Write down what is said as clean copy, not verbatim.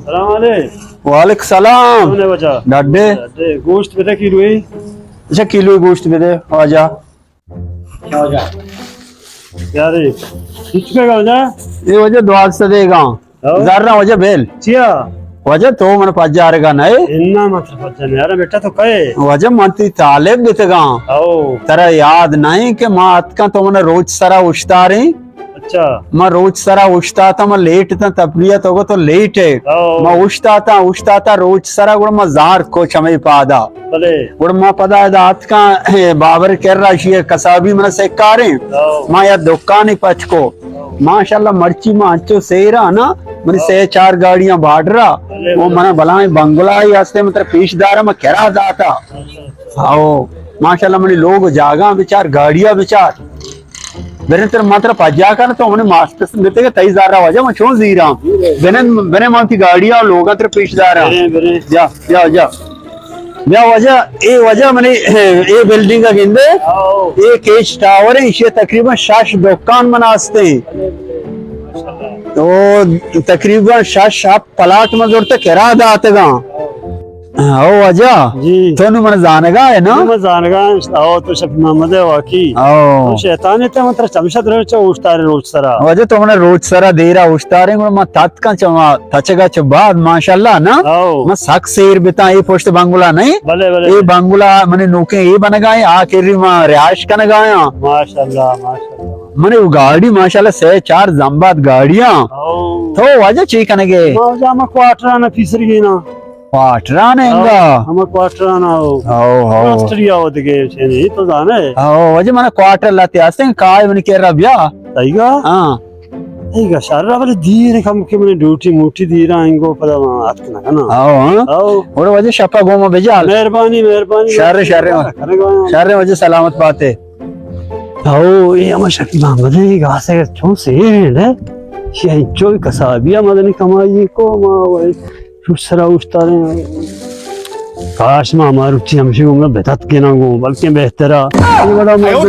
वालेकुम सलाम डाडे गोश्त पे किलो है। अच्छा किलो गोश्त पे दे आजा यार कितने का वजह ये वजह दुआ से देगा जरा वजह बेल चिया वजह तो मन पजारेगा नहीं इन्ना मतलब बच्चन यार बेटा तो कहे वजह मनती तालेब देतेगा आओ तेरा याद नहीं कि माँ का तो मैंने रोज सारा उछता रही अच्छा मैं रोज सारा उछता था मैं लेट था तबलियत होगा तो लेट है मैं उछता था रोज सारा गुड़ मैं जार को चमे पादा भले गुड़ मैं पदा दात का बाबर कर रही है कसाबी मन से कारे माँ या दुकान ही पच को माशाल्लाह मर्ची में अच्छो सेरा ना मैंने से 4 गाड़ियां बांट रहा वो मैंने भला बंगला ही हंसते मतलब पेशदार में करा जाता आओ माशाल्लाह मैंने लोग जागा विचार गाड़ियां विचार बेने तेरे मात्र पजा कर तो हमने मास्टर देते के 23,000 वजह मैं क्यों जी रहा बेने मां की गाड़ियां लोग तेरे पेशदार जा जा जा या वजह ए वजह मैंने ए बिल्डिंग का गिंदे ए केच टावर है इसे तकरीबन 6 दुकान मनाते हैं तो तकरीबन 6 प्लाट में जोड़ते किरा दाते गा ओ वजह जी तो मन जानेगा है ना मैं जानेगा आओ तो शफी मोहम्मद है वाकी ओ तो शैतान है मतलब चमशद रोज उस्तारे रोज सरा वजह तो मैंने रोज सारा दे रहा उस्तारे मैं तात का चमा तचगा बाद माशाल्लाह ना आओ मैं सक शेर बिता ये पोस्ट बंगला नहीं भले भले ये बंगला मैंने नोके ये बन गए आखिर में रिहाइश कर गया माशाल्लाह माशाल्लाह मैंने वो गाड़ी माशाल्लाह से 4 जम्बात गाड़ियां आओ तो वजह चीक नगे मौजा में क्वार्टर ना फीसर की ना पाटरा नेगा हम क्वार्टर ना हो ओ हो ऑस्ट्रेलिया हो दे छेनी तो जाने ओ वजह मैंने क्वार्टर लाते आस्ते काय मन के रबिया तईगा हां तईगा सारा वाले धीर कम के मैंने ड्यूटी मोटी धीर आएंगो पर हाथ ना ना आओ आओ और वजह शपा गोमा भेजा मेहरबानी मेहरबानी शर्रे वजह सलामत बातें आओ ये हम शकी मोहम्मद है घास है छो से है ये जो कसाबिया मदनी कमाई को मां सरा उस्तारे काश में हमारी रुचि हमसे घूमना बेहतर के ना गो बल्कि बेहतरा बड़ा मजा